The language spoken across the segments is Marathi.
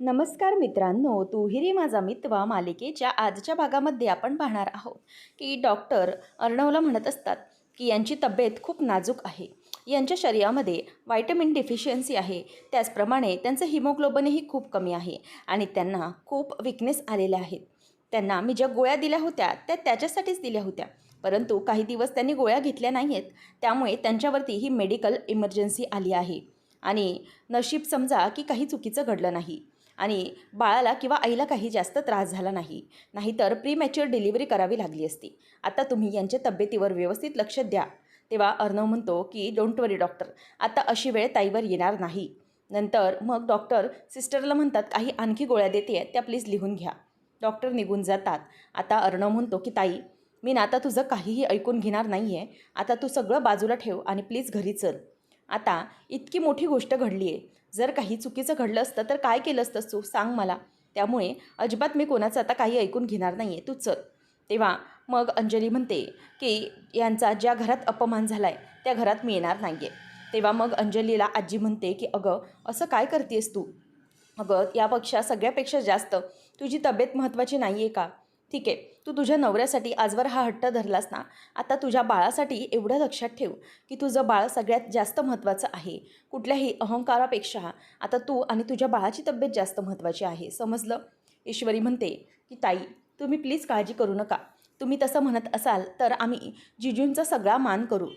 नमस्कार मित्रांनो, तू ही रे माझा मित्र मालिकेच्या आजच्या भागामध्ये आपण पाहणार आहोत की डॉक्टर अर्णवला म्हणत असतात की यांची तब्येत खूप नाजूक आहे. यांच्या शरीरामध्ये व्हायटमिन डिफिशियन्सी आहे. त्याचप्रमाणे त्यांचं हिमोग्लोबिनही खूप कमी आहे आणि त्यांना खूप विकनेस आलेले आहेत. त्यांना मी ज्या गोळ्या दिल्या होत्या त्या त्याच्यासाठीच दिल्या होत्या, परंतु काही दिवस त्यांनी गोळ्या घेतल्या नाही आहेत. त्यामुळे त्यांच्यावरती ही मेडिकल इमर्जन्सी आली आहे आणि नशीब समजा की काही चुकीचं घडलं नाही आणि बाळाला किंवा आईला काही जास्त त्रास झाला नाही, नाहीतर प्रीमॅच्युअर डिलिव्हरी करावी लागली असती. आता तुम्ही यांच्या तब्येतीवर व्यवस्थित लक्ष द्या. तेव्हा अर्णव म्हणतो की डोंट वरी डॉक्टर, आता अशी वेळ ताईवर येणार नाही. नंतर मग डॉक्टर सिस्टरला म्हणतात काही आणखी गोळ्या देते त्या प्लीज लिहून घ्या. डॉक्टर निघून जातात. आता अर्णव म्हणतो की ताई, मी ना आता तुझं काहीही ऐकून घेणार नाही आहे. आता तू सगळं बाजूला ठेव आणि प्लीज घरी चल. आता इतकी मोठी गोष्ट घडली आहे, जर काही चुकीचं घडलं असतं तर काय केलं असतंस तू सांग मला. त्यामुळे अजिबात मी कोणाचं आता काही ऐकून घेणार नाही आहे, तू चल. तेव्हा मग अंजली म्हणते की यांचा ज्या घरात अपमान झाला आहे त्या घरात मी येणार नाही आहे. तेव्हा मग अंजलीला आजी म्हणते की अगं असं काय करतेस तू? अगं यापेक्षा सगळ्यापेक्षा जास्त तुझी तब्येत महत्त्वाची नाही आहे का? ठीक आहे, तू तुझ्या नवऱ्यासाठी आजवर हा हट्ट धरलास ना, आता तुझ्या बाळासाठी एवढं लक्षात ठेव की तुझं बाळ सगळ्यात जास्त महत्त्वाचं आहे. कुठल्याही अहंकारापेक्षा आता तू आणि तुझ्या बाळाची तब्येत जास्त महत्त्वाची आहे, समजलं? ईश्वरी म्हणते की ताई, तुम्ही प्लीज काळजी करू नका. तुम्ही तसं म्हणत असाल तर आम्ही जिजूंचा सगळा मान करू.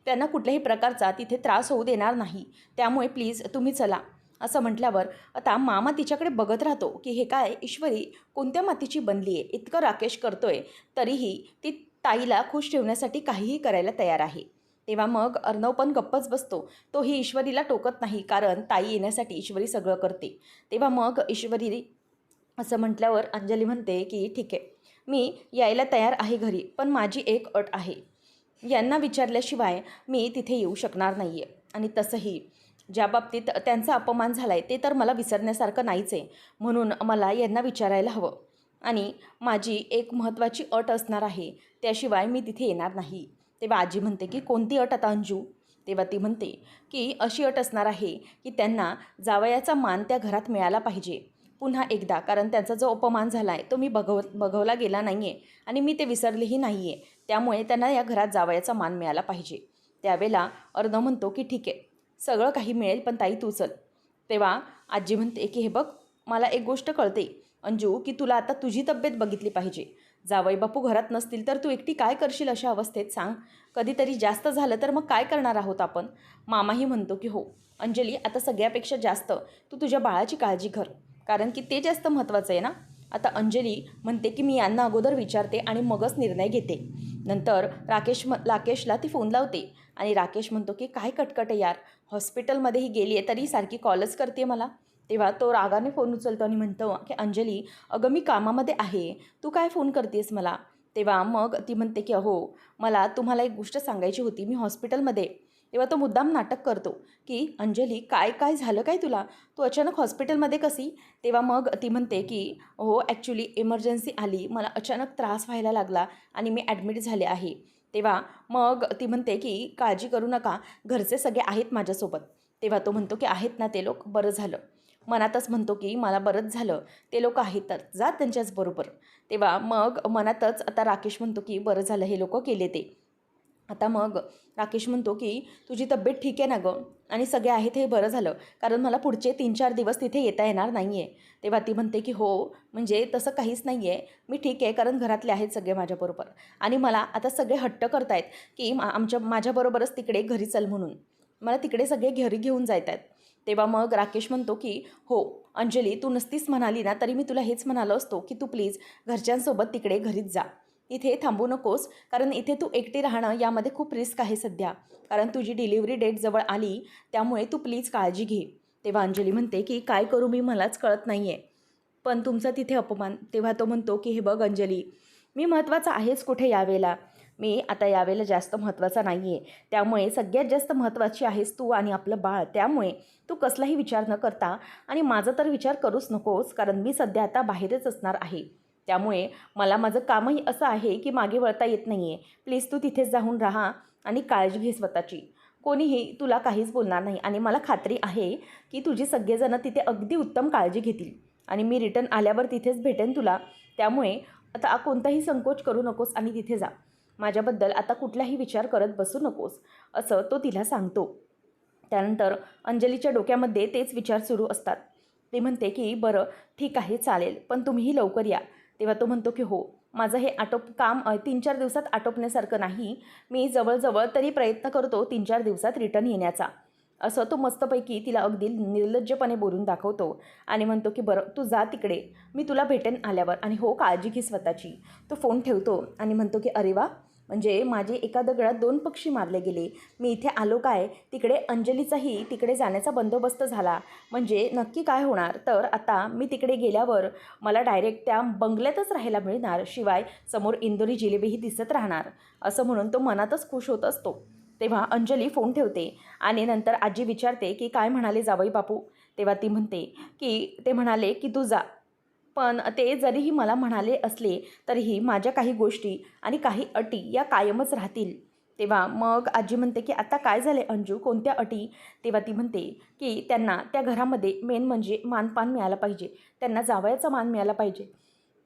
त्यांना कुठल्याही प्रकारचा तिथे त्रास होऊ देणार नाही. त्यामुळे प्लीज तुम्ही चला. असं म्हटल्यावर आता मामा तिच्याकडे बघत राहतो की हे काय ईश्वरी कोणत्या मातीची बनली आहे, इतकं राकेश करतोय तरीही ती ताईला खुश ठेवण्यासाठी काहीही करायला तयार आहे. तेव्हा मग अर्णव पण गप्पच बसतो. तोही ईश्वरीला टोकत नाही, कारण ताई येण्यासाठी ईश्वरी सगळं करते. तेव्हा मग ईश्वरी असं म्हटल्यावर अंजली म्हणते की ठीक आहे, मी यायला तयार आहे घरी, पण माझी एक अट आहे. यांना विचारल्याशिवाय मी तिथे येऊ शकणार नाही आहे. आणि तसंही ज्या बाबतीत त्यांचा अपमान झाला आहे ते तर मला विसरण्यासारखं नाहीच आहे, म्हणून मला यांना विचारायला हवं. आणि माझी एक महत्त्वाची अट असणार आहे, त्याशिवाय मी तिथे येणार नाही. तेव्हा आजी म्हणते की कोणती अट आता अंजू? तेव्हा ती म्हणते की अशी अट असणार आहे की त्यांना जावयाचा मान त्या घरात मिळाला पाहिजे पुन्हा एकदा, कारण त्यांचा जो अपमान झाला आहे तो मी बघवला गेला नाही आहे आणि मी ते विसरलेही नाही आहे. त्यामुळे त्यांना या घरात जावयाचा मान मिळाला पाहिजे. त्यावेळेला अर्णव म्हणतो की ठीक आहे, सगळं काही मिळेल, पण ताई तू चल. तेव्हा आजी म्हणते की हे बघ, मला एक गोष्ट कळते अंजू, की तुला आता तुझी तब्येत बघितली पाहिजे. जावई बापू घरात नसतील तर तू एकटी काय करशील अशा अवस्थेत सांग? कधीतरी जास्त झालं तर मग काय करणार आहोत आपण? मामाही म्हणतो की हो अंजली, आता सगळ्यापेक्षा जास्त तू तुझ्या बाळाची काळजी कर, कारण की ते जास्त महत्त्वाचं आहे ना. आता अंजली म्हणते की मी यांना अगोदर विचारते आणि मगच निर्णय घेते. नंतर राकेशला ती फोन लावते आणि राकेश म्हणतो की काय कटकट आहे यार, हॉस्पिटलमध्येही गेली आहे तरी सारखी कॉलच करते मला. तेव्हा तो रागाने फोन उचलतो आणि म्हणतो की अंजली, अगं मी कामामध्ये आहे, तू काय फोन करतेस मला? तेव्हा मग ती म्हणते की अहो, मला तुम्हाला एक गोष्ट सांगायची होती, मी हॉस्पिटलमध्ये. तेव्हा तो मुद्दाम नाटक करतो की अंजली काय काय झालं काय तुला, तू अचानक हॉस्पिटलमध्ये कशी? तेव्हा मग ती म्हणते की हो ॲक्च्युली इमर्जन्सी आली, मला अचानक त्रास व्हायला लागला आणि मी ॲडमिट झाले आहे. तेव्हा मग ती म्हणते की काळजी करू नका, घरचे सगळे आहेत माझ्यासोबत. तेव्हा तो म्हणतो की आहेत ना ते लोक, बरं झालं. मनातच म्हणतो की मला बरंच झालं, ते लोक आहेत तर जा त्यांच्याच बरोबर. तेव्हा मग मनातच आता राकेश म्हणतो की बरं झालं हे लोक गेले ते. आता मग राकेश म्हणतो की तुझी तब्येत ठीक आहे ना गं, आणि सगळे आहेत हे बरं झालं, कारण मला पुढचे 3-4 दिवस तिथे येता येणार नाही आहे. तेव्हा ती म्हणते की हो म्हणजे तसं काहीच नाही आहे, मी ठीक आहे, कारण घरातले आहेत सगळे माझ्याबरोबर आणि मला आता सगळे हट्ट करतायत की माझ्याबरोबरच तिकडे घरी चल म्हणून. मला तिकडे सगळे घरी घेऊन जात आहेत. तेव्हा मग राकेश म्हणतो की हो अंजली, तू नसतीस म्हणाली ना तरी मी तुला हेच म्हणालो असतो की तू प्लीज घरच्यांसोबत तिकडे घरीच जा, इथे थांबू नकोस, कारण इथे तू एकटी राहणं यामध्ये खूप रिस्क आहे सध्या, कारण तुझी डिलिव्हरी डेट जवळ आली, त्यामुळे तू प्लीज काळजी घे. तेव्हा अंजली म्हणते की काय करू मी, मलाच कळत नाही आहे, पण तुमचा तिथे अपमान. तेव्हा तो म्हणतो की हे बघ अंजली, मी महत्त्वाचा आहेच कुठे यावेळेला, मी आता यावेळेला जास्त महत्त्वाचा नाही आहे. त्यामुळे सगळ्यात जास्त महत्त्वाची आहेस तू आणि आपलं बाळ. त्यामुळे तू कसलाही विचार न करता, आणि माझा तर विचार करूच नकोस, कारण मी सध्या आता बाहेरच असणार आहे. त्यामुळे मला माझं कामही असं आहे की मागे वळता येत नाही आहे. प्लीज तू तिथेच जाऊन राहा आणि काळजी घे स्वतःची. कोणीही तुला काहीच बोलणार नाही आणि मला खात्री आहे की तुझी सगळेजणं तिथे अगदी उत्तम काळजी घेतील. आणि मी रिटर्न आल्यावर तिथेच भेटेन तुला. त्यामुळे आता कोणताही संकोच करू नकोस आणि तिथे जा. माझ्याबद्दल आता कुठलाही विचार करत बसू नकोस, असं तो तिला सांगतो. त्यानंतर अंजलीच्या डोक्यामध्ये तेच विचार सुरू असतात. ती म्हणते की बरं ठीक आहे चालेल, पण तुम्हीही लवकर या. तेव्हा तो म्हणतो की हो, माझं हे काम 3-4 दिवसात आटोपण्यासारखं नाही. मी जवळजवळ तरी प्रयत्न करतो 3-4 दिवसात रिटर्न येण्याचा. असं तो मस्तपैकी तिला अगदी निर्लज्जपणे बोलून दाखवतो आणि म्हणतो की बरं तू जा तिकडे, मी तुला भेटेन आल्यावर आणि हो काळजी घे स्वतःची. तो फोन ठेवतो आणि म्हणतो की अरे वा, म्हणजे माझे एका दगडात 2 पक्षी मारले गेले. मी इथे आलो काय, तिकडे अंजलीचाही तिकडे जाण्याचा बंदोबस्त झाला. म्हणजे नक्की काय होणार, तर आता मी तिकडे गेल्यावर मला डायरेक्ट त्या बंगल्यातच राहायला मिळणार, शिवाय समोर इंदोरी जिलेबीही दिसत राहणार, असं म्हणून तो मनातच खुश होत असतो. तेव्हा अंजली फोन ठेवते आणि नंतर आजी विचारते की काय म्हणाले जावई बापू. तेव्हा ती म्हणते की ते म्हणाले की तू जा, पण ते जरीही मला म्हणाले असले तरीही माझ्या काही गोष्टी आणि काही अटी या कायमच राहतील. तेव्हा मग आजी म्हणते की आता काय झाले अंजू, कोणत्या अटी. तेव्हा ती म्हणते की त्यांना त्या घरामध्ये मेन म्हणजे मानपान मिळालं पाहिजे, त्यांना जावयाचा मान मिळाला पाहिजे,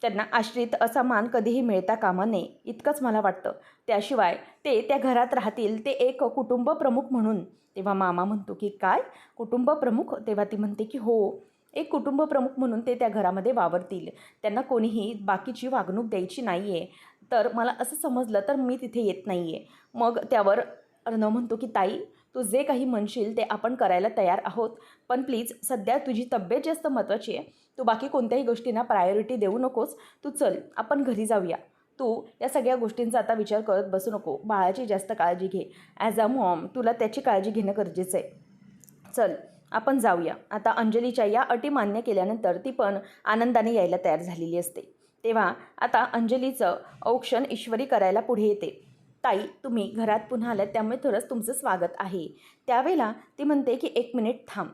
त्यांना आश्रित असा मान कधीही मिळता कामा नये, इतकंच मला वाटतं. त्याशिवाय ते त्या घरात राहतील ते एक कुटुंब प्रमुख म्हणून. तेव्हा मामा म्हणतो की काय कुटुंब प्रमुख. तेव्हा ती म्हणते की हो, एक कुटुंब प्रमुख म्हणून ते त्या घरामध्ये वावरतील, त्यांना कोणीही बाकीची वागणूक द्यायची नाही आहे. तर मला असं समजलं तर मी तिथे येत नाही आहे. मग त्यावर अर्णव म्हणतो की ताई, तू जे काही म्हणशील ते आपण करायला तयार आहोत, पण प्लीज सध्या तुझी तब्येत जास्त महत्त्वाची आहे. तू बाकी कोणत्याही गोष्टींना प्रायोरिटी देऊ नकोस. तू चल आपण घरी जाऊया. तू या सगळ्या गोष्टींचा आता विचार करत बसू नको. बाळाची जास्त काळजी घे. ॲज अ मॉम तुला त्याची काळजी घेणं गरजेचं आहे. चल आपण जाऊया. आता अंजलीच्या या अटी मान्य केल्यानंतर ती पण आनंदाने यायला तयार झालेली असते. तेव्हा आता अंजलीचं औक्षण ईश्वरी करायला पुढे येते. ताई तुम्ही घरात पुन्हा आल्यात त्यामुळे थोडंच तुमचं स्वागत आहे. त्यावेळेला ती म्हणते की 1 मिनिट थांब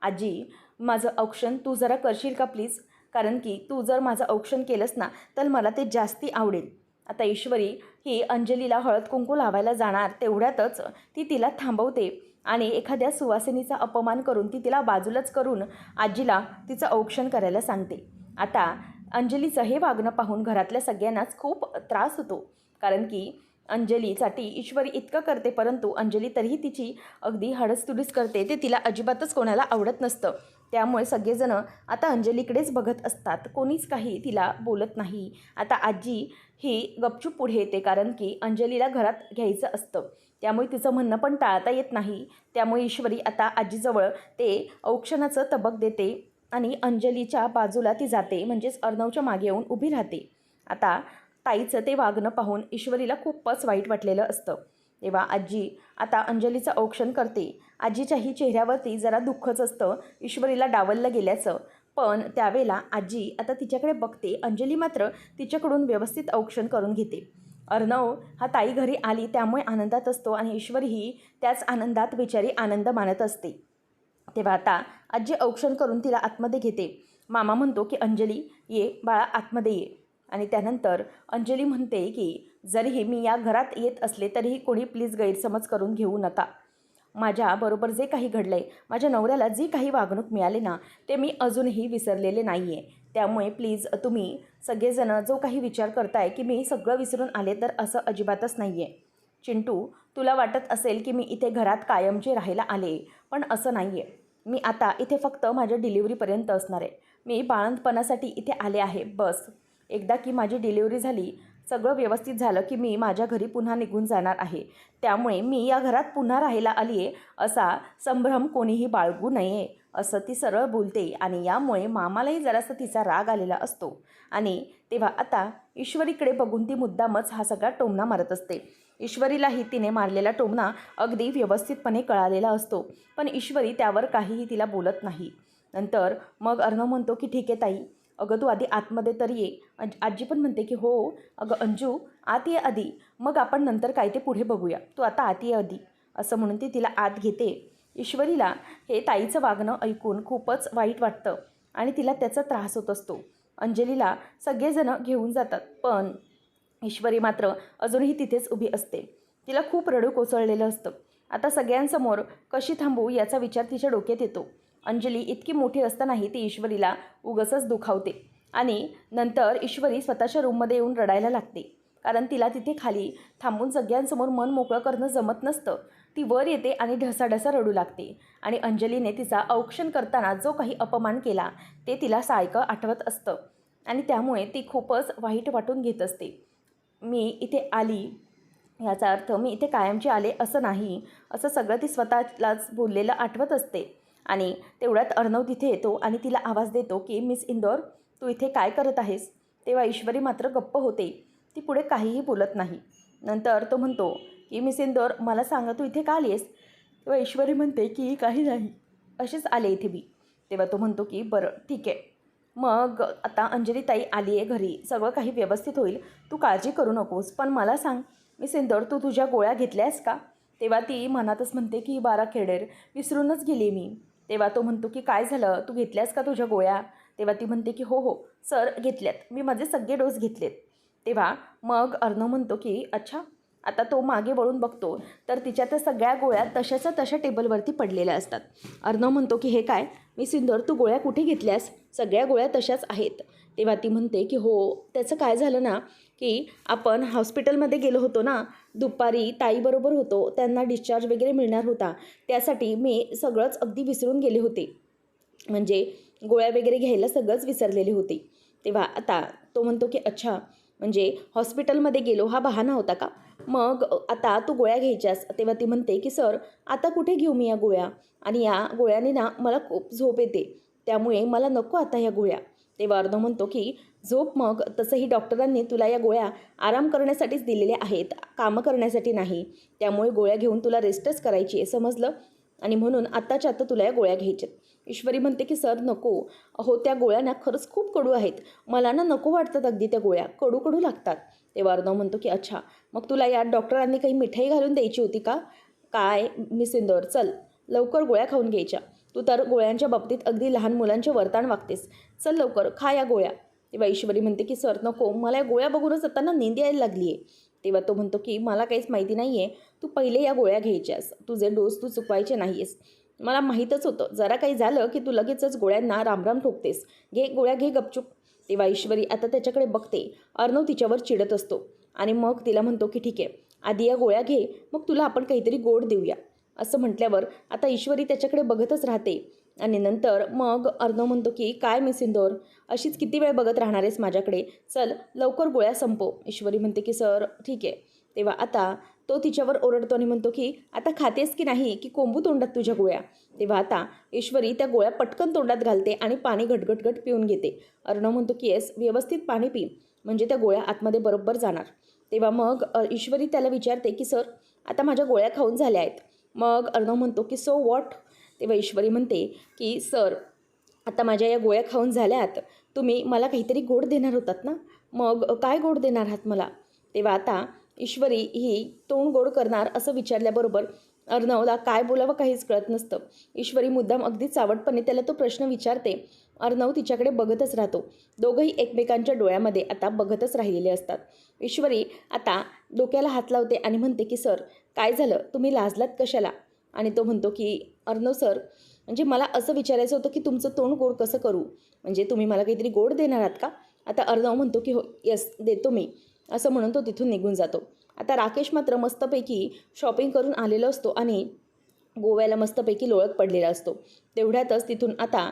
आजी, माझं औक्षण तू जरा करशील का प्लीज, कारण की तू जर माझं औक्षण केलंस ना तर मला ते जास्ती आवडेल. आता ईश्वरी ही अंजलीला हळद कुंकू लावायला जाणार तेवढ्यातच ती तिला थांबवते आणि एखाद्या सुवासिनीचा अपमान करून ती तिला बाजूलाच करून आजीला तिचं औक्षण करायला सांगते. आता अंजलीचं हे वागणं पाहून घरातल्या सगळ्यांनाच खूप त्रास होतो, कारण की अंजलीसाठी ईश्वरी इतकं करते, परंतु अंजली तरीही तिची अगदी हडसतुडीस करते. ते तिला अजिबातच कोणाला आवडत नसतं. त्यामुळे सगळेजणं आता अंजलीकडेच बघत असतात, कोणीच काही तिला बोलत नाही. आता आजी ही गपचूप पुढे येते, कारण की अंजलीला घरात घ्यायचं असतं, त्यामुळे तिचं म्हणणं पण टाळता येत नाही. त्यामुळे ईश्वरी आता आजीजवळ ते औक्षणाचं तबक देते आणि अंजलीच्या बाजूला ती जाते, म्हणजेच अर्णवच्या मागे येऊन उभी राहते. आता ताईचं ते वागणं पाहून ईश्वरीला खूपच वाईट वाटलेलं असतं. तेव्हा आजी आता अंजलीचं औक्षण करते. आजीच्याही चेहऱ्यावरती जरा दुःखच असतं ईश्वरीला डावललं गेल्याचं, पण त्यावेळेला आजी आता तिच्याकडे बघते. अंजली मात्र तिच्याकडून व्यवस्थित औक्षण करून घेते. अर्णव हा ताई घरी आली त्यामुळे आनंदात असतो आणि ईश्वरीही त्याच आनंदात बिचारी आनंद मानत असते. तेव्हा आता आजी औक्षण करून तिला आतमध्ये घेते. मामा म्हणतो की अंजली ये बाळा, आतमध्ये ये. आणि त्यानंतर अंजली म्हणते की जरीही मी या घरात येत असले तरीही कोणी प्लीज गैरसमज करून घेऊ नका. माझ्याबरोबर जे काही घडलं आहे, माझ्या नवऱ्याला जी काही वागणूक मिळाली ना, ते मी अजूनही विसरलेले नाही आहे. त्यामुळे प्लीज तुम्ही सगळेजणं जो काही विचार करताय की मी सगळं विसरून आले, तर असं अजिबातच नाही आहे. चिंटू, तुला वाटत असेल की मी इथे घरात कायमचे राहायला आले, पण असं नाही आहे. मी आता इथे फक्त माझ्या डिलिव्हरीपर्यंत असणार आहे. मी बाळंतपणासाठी इथे आले आहे बस. एकदा की माझी डिलिव्हरी झाली, सगळं व्यवस्थित झालं की मी माझ्या घरी पुन्हा निघून जाणार आहे. त्यामुळे मी या घरात पुन्हा राहायला आली आहे असा संभ्रम कोणीही बाळगू नये, असं ती सरळ बोलते. आणि यामुळे मामालाही जरासा तिचा राग आलेला असतो. आणि तेव्हा आता ईश्वरीकडे बघून ती मुद्दामच हा सगळा टोमणा मारत असते. ईश्वरीलाही तिने मारलेला टोमणा अगदी व्यवस्थितपणे कळालेला असतो, पण ईश्वरी त्यावर काहीही तिला बोलत नाही. नंतर मग अर्णव म्हणतो की ठीक आहे ताई, अगं तू आधी आतमध्ये तर ये. आजी पण म्हणते की हो अगं अंजू, आत ये आधी, मग आपण नंतर काय ते पुढे बघूया, तू आता आत ये आधी, असं म्हणून ती तिला आत घेते. ईश्वरीला हे ताईचं वागणं ऐकून खूपच वाईट वाटतं आणि तिला त्याचा त्रास होत असतो. अंजलीला सगळेजणं घेऊन जातात, पण ईश्वरी मात्र अजूनही तिथेच उभी असते. तिला खूप रडू कोसळलेलं असतं. आता सगळ्यांसमोर कशी थांबू याचा विचार तिच्या डोक्यात येतो. अंजली इतकी मोठी असतानाही ती ईश्वरीला उगाचच दुखावते आणि नंतर ईश्वरी स्वतःच्या रूममध्ये येऊन रडायला लागते. कारण तिला तिथे खाली थांबून सगळ्यांसमोर मन मोकळं करणं जमत नसतं. ती वर येते आणि ढसाढसा रडू लागते. आणि अंजलीने तिचा औक्षण करताना जो काही अपमान केला ते तिला सारखं आठवत असतं आणि त्यामुळे ती खूपच वाईट वाटून घेत असते. मी इथे आली याचा अर्थ मी इथे कायमची आले असं नाही, असं सगळं ती स्वतःलाच बोललेलं आठवत असते. आणि तेवढ्यात अर्णव तिथे येतो आणि तिला आवाज देतो की मिस इंदौर, तू इथे काय करत आहेस? तेव्हा ईश्वरी मात्र गप्प होते. ती पुढे काहीही बोलत नाही. नंतर तो म्हणतो की मिस इंदौर, मला सांगा तू इथे का आली आहेस? तेव्हा ईश्वरी म्हणते की काही नाही, असेच आले इथे मी. तेव्हा तो म्हणतो की बरं ठीक आहे, मग आता अंजलीताई आली आहे घरी, सगळं काही व्यवस्थित होईल, तू काळजी करू नकोस. पण मला सांग मिस इंदौर, तू तुझ्या गोळ्या घेतल्यास का? तेव्हा ती मनातच म्हणते की 12 खेडेर विसरूनच गेली मी. तेव्हा तो म्हणतो की काय झालं, तू घेतल्यास का तुझ्या गोळ्या? तेव्हा ती म्हणते की हो हो सर घेतल्यात, मी माझे सगळे डोस घेतलेत. तेव्हा मग अर्णव म्हणतो की अच्छा. आता तो मागे वळून बघतो तर तिच्या त्या सगळ्या गोळ्या तशाच्या तशा टेबलवरती पडलेल्या असतात. अर्णव म्हणतो की हे काय मिस इंदौर, तू गोळ्या कुठे घेतल्यास? सगळ्या गोळ्या तशाच आहेत. तेव्हा ती म्हणते की हो, त्याचं काय झालं ना की आपण हॉस्पिटलमध्ये गेलो होतो ना, दुपारी ताईबरोबर होतो, त्यांना डिस्चार्ज वगैरे मिळणार होता, त्यासाठी मी सगळंच अगदी विसरून गेले होते. म्हणजे गोळ्या वगैरे घ्यायला सगळंच विसरलेले होते. तेव्हा आता तो म्हणतो की अच्छा, म्हणजे हॉस्पिटलमध्ये गेलो हा बहाणा होता का? मग आता तू गोळ्या घ्यायच्यास. तेव्हा ती म्हणते की सर आता कुठे घेऊ मी या गोळ्या, आणि या गोळ्याने ना मला खूप झोप येते, त्यामुळे मला नको आता या गोळ्या. तेव्हा अर्णव म्हणतो की झोप, मग तसंही डॉक्टरांनी तुला या गोळ्या आराम करण्यासाठीच दिलेल्या आहेत, कामं करण्यासाठी नाही. त्यामुळे गोळ्या घेऊन तुला रेस्टच करायची आहे, समजलं? आणि म्हणून आत्ताच्या आत्ता तुला या गोळ्या घ्यायच्यात. ईश्वरी म्हणते की सर नको, अहो त्या गोळ्या ना खरंच खूप कडू आहेत, मला ना नको वाटतात अगदी त्या गोळ्या, कडू कडू लागतात. तेव्हा अर्णव म्हणतो की अच्छा, मग तुला या डॉक्टरांनी काही मिठाई घालून द्यायची होती का काय? मिस इंदौर चल लवकर गोळ्या खाऊन घ्यायच्या, तू तर गोळ्यांच्या बाबतीत अगदी लहान मुलांचे वर्तन वागतेस, चल लवकर खा या गोळ्या. तेव्हा ईश्वरी म्हणते की सर नको, मला या गोळ्या बघूनच आता ना नींद यायला लागली आहे. तेव्हा तो म्हणतो की मला काहीच माहिती नाही आहे, तू पहिले या गोळ्या घ्यायच्यास, तुझे डोस तू चुकवायचे नाही आहेस, मला माहीतच होतं, जरा काही झालं की तू लगेचच गोळ्यांना रामराम ठोकतेस, घे गोळ्या घे गपचूप. तेव्हा ईश्वरी आता त्याच्याकडे बघते. अर्णव तिच्यावर चिडत असतो आणि मग तिला म्हणतो की ठीक आहे, आधी या गोळ्या घे, मग तुला आपण काहीतरी गोड देऊया. असं म्हटल्यावर आता ईश्वरी त्याच्याकडे बघतच राहते. आणि नंतर मग अर्णव म्हणतो की काय मिस इंदौर, अशीच किती वेळ बघत राहणार आहेस माझ्याकडे, चल लवकर गोळ्या संपव. ईश्वरी म्हणते की सर ठीक आहे. तेव्हा आता तो तिच्यावर ओरडतो आणि म्हणतो की आता खातेस की नाही, की कोंबू तोंडात तुझ्या गोळ्या? तेव्हा आता ईश्वरी त्या गोळ्या पटकन तोंडात घालते आणि पाणी घटघटघट पिऊन घेते. अर्णव म्हणतो की येस, व्यवस्थित पाणी पी, म्हणजे त्या गोळ्या आतमध्ये बरोबर जाणार. तेव्हा मग ईश्वरी त्याला विचारते की सर आता माझ्या गोळ्या खाऊन झाल्या आहेत. मग अर्णव म्हणतो की सो वॉट? तेव्हा ईश्वरी म्हणते की सर आता माझ्या या गोळ्या खाऊन झाल्यात, तुम्ही मला काहीतरी गोड देणार होतात ना, मग काय गोड देणार आहात मला? तेव्हा आता ईश्वरी ही तोंड गोड करणार असं विचारल्याबरोबर अर्णवला काय बोलावं काहीच कळत नसतं. ईश्वरी मुद्दाम अगदी चावटपणे त्याला तो प्रश्न विचारते. अर्णव तिच्याकडे बघतच राहतो. दोघंही एकमेकांच्या डोळ्यामध्ये आता बघतच राहिलेले असतात. ईश्वरी आता डोक्याला हात लावते आणि म्हणते की सर काय झालं, तुम्ही लाजलात कशाला? आणि तो म्हणतो की अर्णव सर, म्हणजे मला असं विचारायचं होतं की तुमचं तोंड गोड कसं करू, म्हणजे तुम्ही मला काहीतरी गोड देणार आहात का? आता अर्णव म्हणतो की हो यस देतो मी, असं म्हणून तो तिथून निघून जातो. आता राकेश मात्र मस्तपैकी शॉपिंग करून आलेला असतो आणि गोव्याला मस्तपैकी लोळत पडलेला असतो. तेवढ्यातच तिथून आता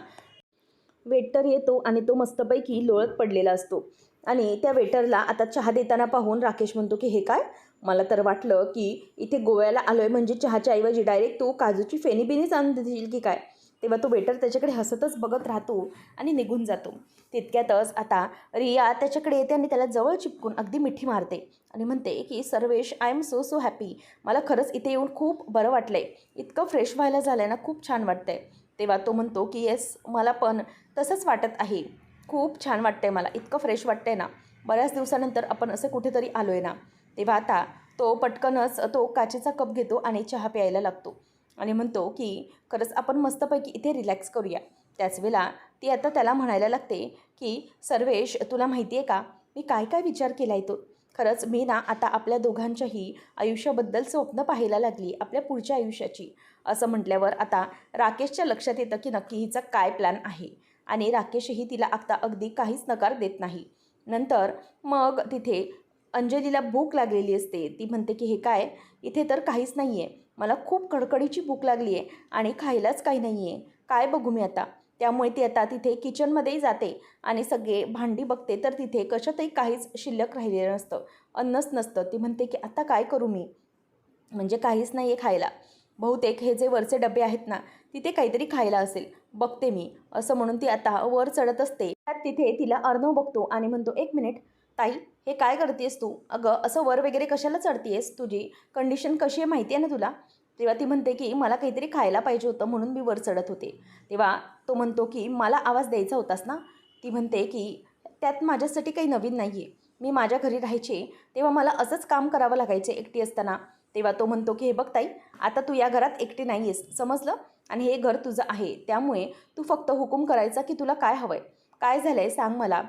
वेटर येतो आणि तो मस्तपैकी लोळत पडलेला असतो. आणि त्या वेटरला आता चहा देताना पाहून राकेश म्हणतो की हे काय, मला तर वाटलं की इथे गोव्याला आलो आहे म्हणजे चहाच्या ऐवजी डायरेक्ट तू काजूची फेणी बिनीच आणून देशील की काय? तेव्हा तो वेटर त्याच्याकडे हसतच बघत राहतो आणि निघून जातो. तितक्यातच आता रिया त्याच्याकडे येते आणि त्याला जवळ चिपकून अगदी मिठी मारते आणि म्हणते की Sarvesh, I am so so happy, मला खरंच इथे येऊन खूप बरं वाटलं आहे, इतकं फ्रेश व्हायला झालं आहे ना, खूप छान वाटतं आहे. तेव्हा तो म्हणतो की येस मला पण तसंच वाटत आहे, खूप छान वाटतं आहे मला, इतकं फ्रेश वाटतं आहे ना, बऱ्याच दिवसानंतर आपण असं कुठेतरी आलो आहे ना. तेव्हा आता तो पटकनच तो काचेचा कप घेतो आणि चहा प्यायला लागतो आणि म्हणतो की खरंच आपण मस्तपैकी इथे रिलॅक्स करूया. त्याच वेळेला ती आता त्याला म्हणायला लागते की सर्वेश, तुला माहिती आहे का मी काय काय विचार केला आहे तो, खरंच मी ना आता आपल्या दोघांच्याही आयुष्याबद्दल स्वप्न पाहायला लागली, आपल्या पुढच्या आयुष्याची. असं म्हटल्यावर आता राकेशच्या लक्षात येतं की नक्की हिचा काय प्लॅन आहे. आणि राकेशही तिला आता अगदी काहीच नकार देत नाही. नंतर मग तिथे अंजलीला भूक लागलेली असते. ती म्हणते की हे काय, इथे तर काहीच नाही आहे, मला खूप कडकडीची भूक लागली आहे आणि खायलाच काही नाही आहे, काय बघू मी आता. त्यामुळे ती आता तिथे किचनमध्येही जाते आणि सगळे भांडी बघते, तर तिथे कशातही काहीच शिल्लक राहिलेलं नसतं, अन्नच नसतं. ती म्हणते की आता काय करू मी, म्हणजे काहीच नाही आहे खायला. बहुतेक हे जे वरचे डबे आहेत ना, तिथे काहीतरी खायला असेल, बघते मी. असं म्हणून ती आता वर चढत असते. त्यात तिथे तिला अर्णव बघतो आणि म्हणतो, एक मिनिट ताई, हे काय करतेस तू? अगं असं वर वगैरे कशाला चढतेस, तुझी कंडिशन कशी आहे माहिती आहे ना तुला. तेव्हा ती म्हणते की मला काहीतरी खायला पाहिजे होतं म्हणून मी वर चढत होते. तेव्हा तो म्हणतो की मला आवाज द्यायचा होतास ना. ती म्हणते की त्यात माझ्यासाठी काही नवीन नाही आहे, मी माझ्या घरी राहायचे तेव्हा मला असंच काम करावं लागायचे एकटी असताना. तेव्हा तो म्हणतो की हे बघ ताई, आता तू या घरात एकटी नाही आहेस, समजलं. आणि हे घर तुझं आहे, त्यामुळे तू फक्त हुकूम करायचा की तुला काय हवं आहे, काय झालं आहे सांग मला.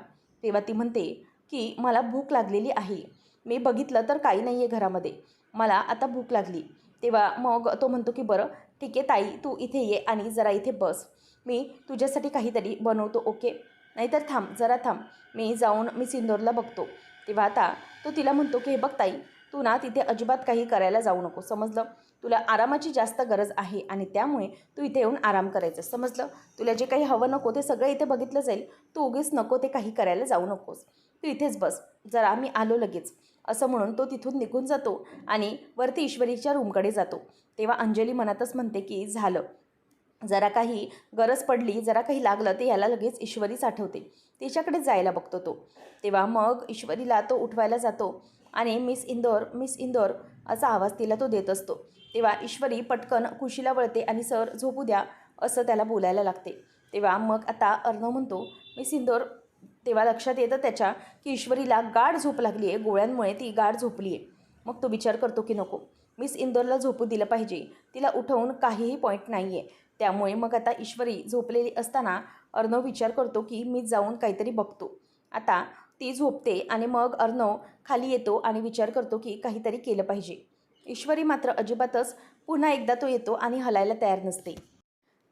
तेव्हा ती म्हणते की मला भूक लागलेली आहे, मी बघितलं तर काही नाही आहे घरामध्ये, मला आता भूक लागली. तेव्हा मग तो म्हणतो की बरं ठीक आहे ताई, तू इथे ये आणि जरा इथे बस, मी तुझ्यासाठी काहीतरी बनवतो, ओके. नाहीतर थांब जरा थांब, मी जाऊन मिस इंदोरला बघतो. तेव्हा आता तो तिला म्हणतो की हे बघ ताई, तू ना तिथे अजिबात काही करायला जाऊ नको, समजलं. तुला आरामाची जास्त गरज आहे आणि त्यामुळे तू इथे येऊन आराम करायचं, समजलं. तुला जे काही हवं नको ते सगळं इथे बघितलं जाईल, तू उगीच नको ते काही करायला जाऊ नकोस, तू इथेच बस, जरा मी आलो लगेच. असं म्हणून तो तिथून निघून जातो आणि वरती ईश्वरीच्या रूमकडे जातो. तेव्हा अंजली मनातच म्हणते की झालं, जरा काही गरज पडली, जरा काही लागलं ते याला लगेच ईश्वरीच आठवते, तिच्याकडे जायला बघतो तो. तेव्हा मग ईश्वरीला तो उठवायला जातो आणि मिस इंदोर, मिस इंदोर असा आवाज तिला तो देत असतो. तेव्हा ईश्वरी पटकन कुशीला वळते आणि सर झोपू द्या असं त्याला बोलायला लागते. तेव्हा मग आता अर्णव म्हणतो मिस इंदोर. तेव्हा लक्षात येतं त्याच्या की ईश्वरीला गाढ झोप लागली आहे, गोळ्यांमुळे ती गाढ झोपली आहे. मग तो विचार करतो की नको, मिस इंदोरला झोपू दिलं पाहिजे, तिला उठवून काहीही पॉईंट नाही आहे. त्यामुळे मग आता ईश्वरी झोपलेली असताना अर्णव विचार करतो की मी जाऊन काहीतरी बघतो. आता ती झोपते आणि मग अर्णव खाली येतो आणि विचार करतो की काहीतरी केलं पाहिजे. ईश्वरी मात्र अजिबातच, पुन्हा एकदा तो येतो आणि हलायला तयार नसते.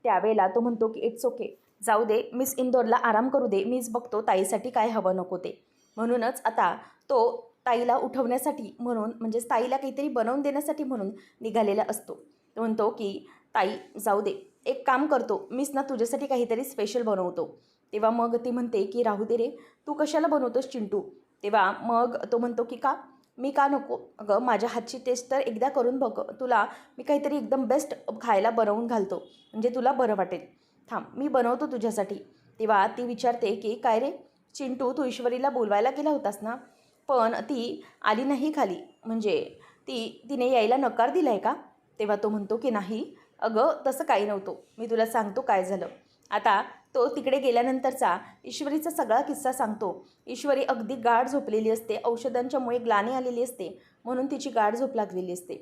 त्यावेळेला तो म्हणतो की इट्स ओके, जाऊ दे, मिस इंदोरला आराम करू दे, मीच बघतो ताईसाठी काय हवं नको ते. म्हणूनच आता तो ताईला उठवण्यासाठी म्हणून, म्हणजेच ताईला काहीतरी बनवून देण्यासाठी म्हणून निघालेला असतो. तो म्हणतो की ताई जाऊ दे, एक काम करतो, मीच ना तुझ्यासाठी काहीतरी स्पेशल बनवतो. तेव्हा मग ती म्हणते की राहू दे रे, तू कशाला बनवतोस चिंटू. तेव्हा मग तो म्हणतो की का, मी का नको, अगं माझ्या हातची टेस्ट तर एकदा करून बघ, तुला मी काहीतरी एकदम बेस्ट खायला बनवून घालतो, म्हणजे तुला बरं वाटेल, थांब मी बनवतो तुझ्यासाठी. तेव्हा ती विचारते की काय रे चिंटू, तू ईश्वरीला बोलवायला गेला होतास ना, पण ती आली नाही खाली, म्हणजे तिने यायला नकार दिला आहे का. तेव्हा तो म्हणतो की नाही अगं तसं काही नव्हतं, मी तुला सांगतो काय झालं. आता तो तिकडे गेल्यानंतरचा ईश्वरीचा सगळा किस्सा सांगतो. ईश्वरी अगदी गाढ झोपलेली असते, औषधांच्यामुळे ग्लानी आलेली असते, म्हणून तिची गाढ झोप लागलेली असते.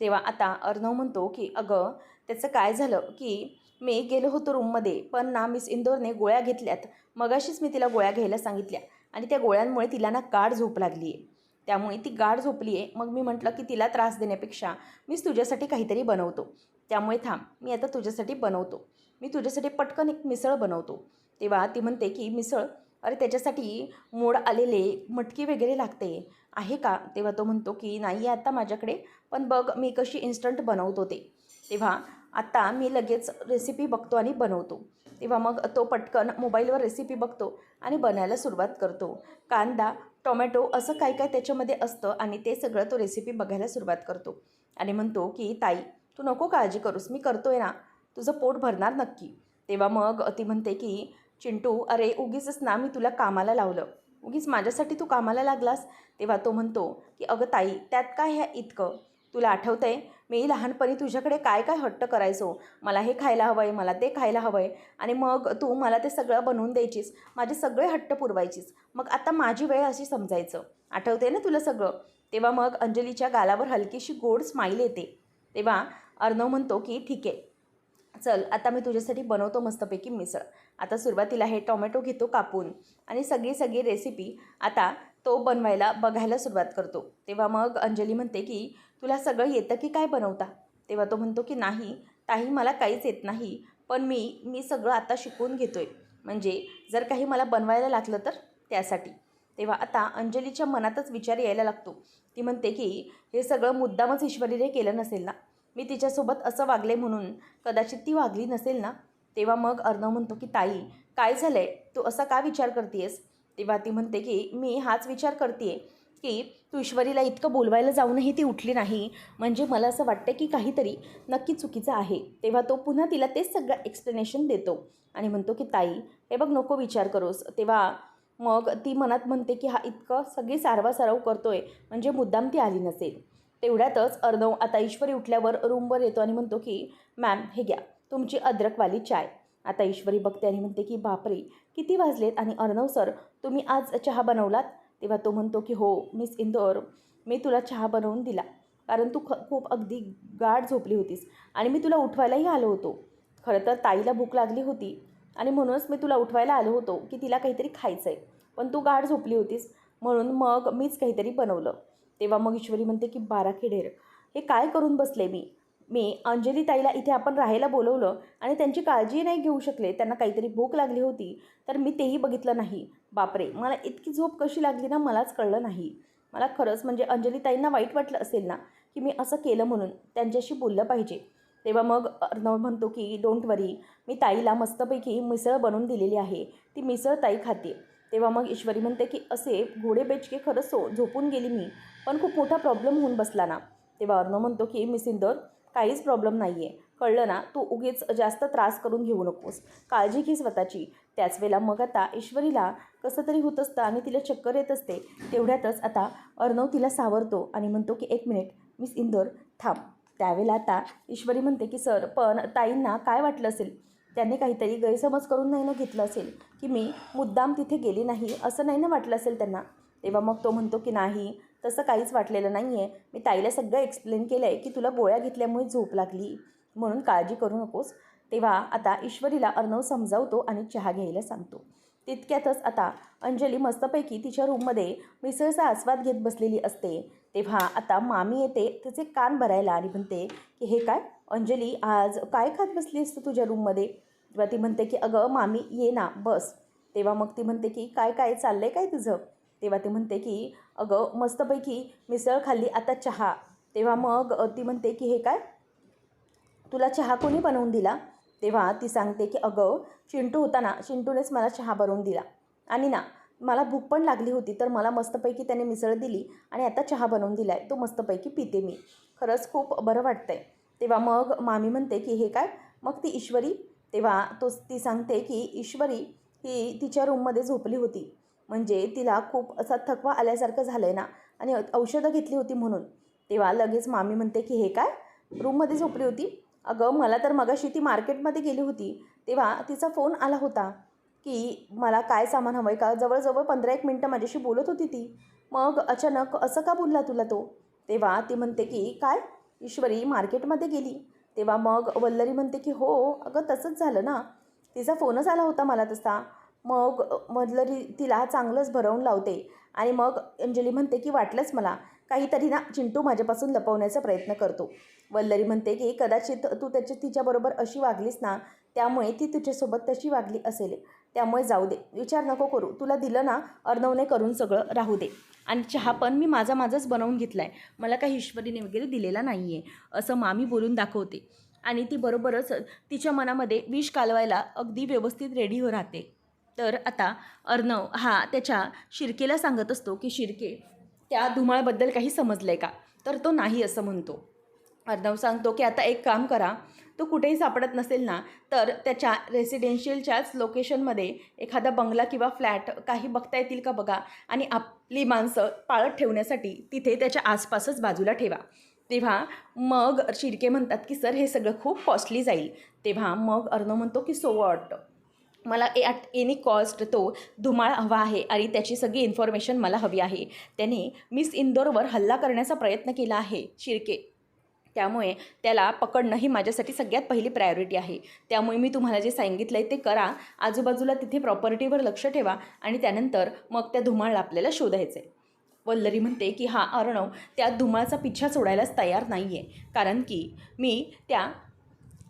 तेव्हा आता अर्णव म्हणतो की अगं त्याचं काय झालं की मी गेलो होतो रूममध्ये, पण ना मिस इंदोरने गोळ्या घेतल्यात, मगाशीच मी तिला गोळ्या घ्यायला सांगितल्या आणि त्या गोळ्यांमुळे तिला ना गाढ झोप लागली आहे, त्यामुळे ती गाढ झोपली आहे. मग मी म्हटलं की तिला त्रास देण्यापेक्षा मीच तुझ्यासाठी काहीतरी बनवतो, त्यामुळे थांब मी आता तुझ्यासाठी बनवतो, मी तुझ्यासाठी पटकन एक मिसळ बनवतो. तेव्हा ती म्हणते की मिसळ, अरे त्याच्यासाठी मोड आलेले मटकी वगैरे लागते, आहे का. तेव्हा तो म्हणतो की नाही आहे आता माझ्याकडे, पण बघ मी कशी इन्स्टंट बनवतो ते. तेव्हा आत्ता मी लगेच रेसिपी बघतो आणि बनवतो. तेव्हा मग तो पटकन मोबाईलवर रेसिपी बघतो आणि बनायला सुरुवात करतो. कांदा, टोमॅटो असं काय काय त्याच्यामध्ये असतं आणि ते सगळं तो रेसिपी बघायला सुरुवात करतो आणि म्हणतो की ताई तू नको काळजी करूस, मी करतो आहे ना, तुझं पोट भरणार नक्की. तेव्हा मग ती म्हणते की चिंटू अरे उगीचच ना मी तुला कामाला लावलं, उगीच माझ्यासाठी तू कामाला लागलास. तेव्हा तो म्हणतो की अगं ताई त्यात काय ह्या इतकं, तुला आठवतं आहे मी लहानपणी तुझ्याकडे काय काय हट्ट करायचो, मला हे खायला हवं आहे, मला ते खायला हवं आहे, आणि मग तू मला ते सगळं बनवून द्यायचीस, माझे सगळे हट्ट पुरवायचीस, मग आता माझी वेळ अशी समजायचं, आठवते ना तुला सगळं. तेव्हा मग अंजलीच्या गालावर हलकीशी गोड स्माईल येते. तेव्हा अर्णव म्हणतो की ठीक आहे, चल आता मी तुझ्यासाठी बनवतो मस्तपैकी मिसळ. आता सुरुवातीला हे टोमॅटो घेतो कापून आणि सगळी रेसिपी आता तो बघायला सुरुवात करतो. तेव्हा मग अंजली म्हणते की तुला सगळं येतं की काय बनवता? तेव्हा तो म्हणतो की नाही ताई, मला काहीच येत नाही, पण मी सगळं आता शिकून घेतो आहे, म्हणजे जर काही मला बनवायला लागलं तर त्यासाठी. तेव्हा आता अंजलीच्या मनातच विचार यायला लागतो. ती म्हणते की हे सगळं मुद्दामच ईश्वरीने केलं नसेल ना, मी तिच्यासोबत असं वागले म्हणून कदाचित ती वागली नसेल ना. तेव्हा मग अर्णव म्हणतो की ताई काय झालं आहे, तू असा का विचार करतेस? तेव्हा ती म्हणते की मी हाच विचार करते की तू ईश्वरीला इतकं बोलवायला जाऊनही ती उठली नाही, म्हणजे मला असं वाटतं की काहीतरी नक्की चुकीचं आहे. तेव्हा तो पुन्हा तिला तेच सगळं एक्सप्लेनेशन देतो आणि म्हणतो की ताई हे बघ, नको विचार करोस. तेव्हा मग ती मनात म्हणते की हा इतकं सगळी सारवासारव करतोय, म्हणजे मुद्दाम ती आली नसेल. तेवढ्यातच अर्णव आता ईश्वरी उठल्यावर रूमवर येतो आणि म्हणतो की मॅम हे घ्या तुमची अद्रकवाली चाय. आता ईश्वरी बघते आणि म्हणते की बापरे, किती वाजलेत आणि अर्णव सर तुम्ही आज चहा बनवलात? तेव्हा तो म्हणतो की हो मिस इंदोर, मी तुला चहा बनवून दिला, कारण तू खूप अगदी गाढ झोपली होतीस आणि मी तुला उठवायलाही आलो होतो. खरं तर ताईला भूक लागली होती आणि म्हणूनच मी तुला उठवायला आलो होतो की तिला काहीतरी खायचं आहे, पण तू गाढ झोपली होतीस म्हणून मग मीच काहीतरी बनवलं. तेव्हा मग ईश्वरी म्हणते की बाराखेडेर, हे काय करून बसले मी अंजली ताईला इथे आपण राहायला बोलवलं आणि त्यांची काळजी नाही घेऊ शकले. त्यांना काहीतरी भूक लागली होती तर मी तेही बघितलं नाही. बापरे, मला इतकी झोप कशी लागली ना मलाच कळलं नाही. मला खरंच म्हणजे अंजली ताईंना वाईट वाटलं असेल ना की मी असं केलं, म्हणून त्यांच्याशी बोललं पाहिजे. तेव्हा मग अर्णव म्हणतो की डोंट वरी, मी ताईला मस्तपैकी मिसळ बनवून दिलेली आहे, ती मिसळ ताई खाते. तेव्हा मग ईश्वरी म्हणते की असे घोडे बेचके खरंच झोपून गेली मी, पण खूप मोठा प्रॉब्लेम होऊन बसला ना. तेव्हा अर्णव म्हणतो की मिस इंदोर काहीच प्रॉब्लेम नाही आहे, कळलं ना, तू उगीच जास्त त्रास करून घेऊ नकोस, काळजी घे स्वतःची. त्याच वेळेला मग आता ईश्वरीला कसं तरी होत असतं आणि तिला चक्कर येत असते. तेवढ्यातच आता अर्णव तिला सावरतो आणि म्हणतो की एक मिनिट मिस इंदोर थांब. त्यावेळेला आता ईश्वरी म्हणते की सर पण ताईंना काय वाटलं असेल, त्यांनी काहीतरी गैरसमज करून नाही ना घेतलं असेल की मी मुद्दाम तिथे गेली नाही, असं नाही ना वाटलं असेल त्यांना. तेव्हा मग तो म्हणतो की नाही तसं काहीच वाटलेलं नाही आहे, मी ताईला सगळं एक्सप्लेन केलं आहे की तुला गोळ्या घेतल्यामुळे झोप लागली, म्हणून काळजी करू नकोस. तेव्हा आता ईश्वरीला अर्णव समजावतो आणि चहा घ्यायला सांगतो. तितक्यातच आता अंजली मस्तपैकी तिच्या रूममध्ये मिसळचा आस्वाद घेत बसलेली असते. तेव्हा आता मामी येते तिचे कान भरायला आणि म्हणते की हे काय अंजली, आज काय खात बसली असतं तुझ्या रूममध्ये? तेव्हा ती म्हणते की अगं मामी ये ना बस. तेव्हा मग ती म्हणते की काय काय चाललं आहे काय तुझं? तेव्हा ती म्हणते की अगं मस्तपैकी मिसळ खाल्ली, आता चहा. तेव्हा मग ती म्हणते की हे काय, तुला चहा कोणी बनवून दिला? तेव्हा ती सांगते की अगं चिंटू होता ना, चिंटूनेच मला चहा बनवून दिला आणि ना मला भूक पण लागली होती, तर मला मस्तपैकी त्याने मिसळ दिली आणि आता चहा बनवून दिला आहे, तो मस्तपैकी पिते मी, खरंच खूप बरं वाटतं आहे. तेव्हा मग मामी म्हणते की हे काय, मग ती ईश्वरी? तेव्हा ती सांगते की ईश्वरी ही तिच्या रूममध्ये झोपली होती, म्हणजे तिला खूप असा थकवा आल्यासारखं झालं आहे ना, आणि औषधं घेतली होती म्हणून. तेव्हा लगेच मामी म्हणते की हे काय, रूममध्ये झोपली होती? अगं मला तर मगाशी ती मार्केटमध्ये गेली होती, तेव्हा तिचा फोन आला होता की मला काय सामान हवं आहे का, जवळजवळ 15-1 मिनटं माझ्याशी बोलत होती ती, मग अचानक असं का बोलला तुला तो? तेव्हा ती म्हणते की काय ईश्वरी मार्केटमध्ये गेली? तेव्हा मग वल्लरी म्हणते की हो अगं तसंच झालं ना, तिचा फोनच आला होता मला तसा. मग वल्लरी तिला चांगलंच भरवून लावते आणि मग अंजली म्हणते की वाटलंच मला काहीतरी ना चिंटू माझ्यापासून लपवण्याचा प्रयत्न करतो. वल्लरी म्हणते की कदाचित तू तिच्याबरोबर अशी वागलीस ना, त्यामुळे ती तुझ्यासोबत तशी वागली असेल, त्यामुळे जाऊ दे, विचार नको करू, तुला दिलं ना अर्णवने करून सगळं, राहू दे. आणि चहा पण मी माझाच बनवून घेतला आहे, मला काही ईश्वरीने वगैरे दिलेला नाही आहे, असं मामी बोलून दाखवते. आणि ती बरोबरच तिच्या मनामध्ये विष कालवायला अगदी व्यवस्थित रेडी हो राहते. तर आता अर्णव हा त्याच्या शिर्केला सांगत असतो की शिर्के, त्या धुमाळबद्दल काही समजलं आहे का? तर तो नाही असं म्हणतो. अर्णव सांगतो की आता एक काम करा, तो कुठेही सापडत नसेल ना, तर त्याच्या रेसिडेन्शियलच्याच लोकेशनमध्ये एखादा बंगला किंवा फ्लॅट काही बघता येतील का बघा, आणि आपली माणसं पाळत ठेवण्यासाठी तिथे त्याच्या आसपासच बाजूला ठेवा. तेव्हा मग शिर्के म्हणतात की सर हे सगळं खूप कॉस्टली जाईल. तेव्हा मग अर्णव म्हणतो की सो वॉट, मला ॲट एनी कॉस्ट तो धुमाळ हवा आहे आणि त्याची सगळी इन्फॉर्मेशन मला हवी आहे. त्याने मिस इंदोरवर हल्ला करण्याचा प्रयत्न केला आहे शिर्के, त्यामुळे त्याला पकडणं ही माझ्यासाठी सगळ्यात पहिली प्रायोरिटी आहे. त्यामुळे मी तुम्हाला जे सांगितलं आहे ते करा. आजूबाजूला तिथे प्रॉपर्टीवर लक्ष ठेवा आणि त्यानंतर मग त्या धुमाळला आपल्याला शोधायचं आहे. वल्लरी म्हणते की हा अर्णव त्या धुमाळचा पिच्छा सोडायलाच तयार नाही आहे, कारण की मी त्या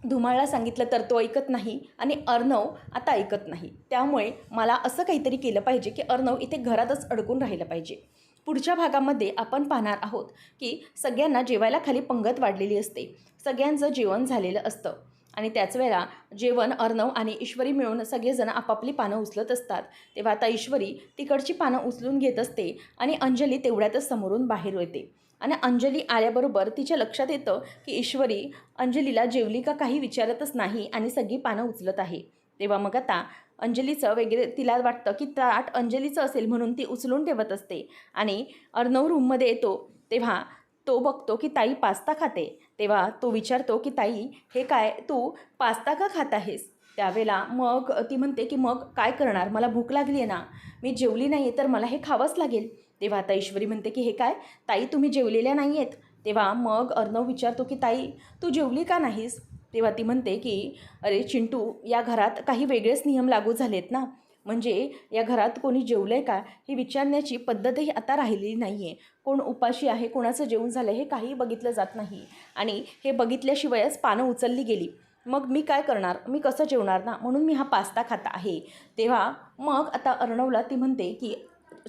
धुमाळला सांगितलं तर तो ऐकत नाही आणि अर्णव आता ऐकत नाही. त्यामुळे मला असं काहीतरी केलं पाहिजे की अर्णव इथे घरातच अडकून राहिलं पाहिजे. पुढच्या भागामध्ये आपण पाहणार आहोत की सगळ्यांना जेवायला खाली पंगत वाढलेली असते. सगळ्यांचं जेवण झालेलं असतं आणि त्याच वेळेला जेवण अर्णव आणि ईश्वरी मिळून सगळेजण आपापली पानं उचलत असतात. तेव्हा आता ईश्वरी तिकडची पानं उचलून घेत असते आणि अंजली तेवढ्यातच समोरून बाहेर येते. आणि अंजली आल्याबरोबर तिच्या लक्षात येतं की ईश्वरी अंजलीला जेवली का काही विचारतच नाही आणि सगळी पानं उचलत आहे. तेव्हा मग आता अंजलीचं वगैरे तिला वाटतं की ताट अंजलीचं असेल म्हणून ती उचलून ठेवत असते. आणि अर्णव रूममध्ये येतो तेव्हा तो बघतो की ताई पास्ता खाते. तेव्हा तो विचारतो की ताई हे काय, तू पास्ता का खात आहेस? त्यावेळेला मग ती म्हणते की मग काय करणार, मला भूक लागली आहे ना, मी जेवली नाही आहे तर मला हे खावंच लागेल. तेव्हा आता ईश्वरी म्हणते की हे काय ताई, तुम्ही जेवलेल्या नाही आहेत. तेव्हा मग अर्णव विचारतो की ताई तू जेवली का नाहीस? तेव्हा ती म्हणते की अरे चिंटू, या घरात काही वेगळेच नियम लागू झालेत ना, म्हणजे या घरात कोणी जेवलं आहे का हे विचारण्याची पद्धतही आता राहिलेली नाही आहे. कोण उपाशी आहे, कोणाचं जेवण झालं हे काही बघितलं जात नाही आणि हे बघितल्याशिवायच पानं उचलली गेली. मग मी काय करणार, मी कसं जेवणार ना, म्हणून मी हा पास्ता खात आहे. तेव्हा मग आता अर्णवला ती म्हणते की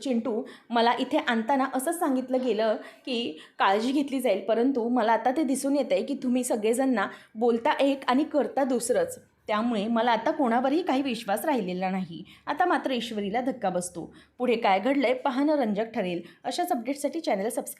चिंटू, मला इथे आणताना असंच सांगितलं गेलं की काळजी घेतली जाईल, परंतु मला आता ते दिसून येतं आहे की तुम्ही सगळेजण बोलता एक आणि करता दुसरंच. त्यामुळे मला आता कोणावरही काही विश्वास राहिलेला नाही. आता मात्र ईश्वरीला धक्का बसतो. पुढे काय घडलंय पाहणं रंजक ठरेल. अशाच अपडेट्ससाठी चॅनल सबस्क्राईब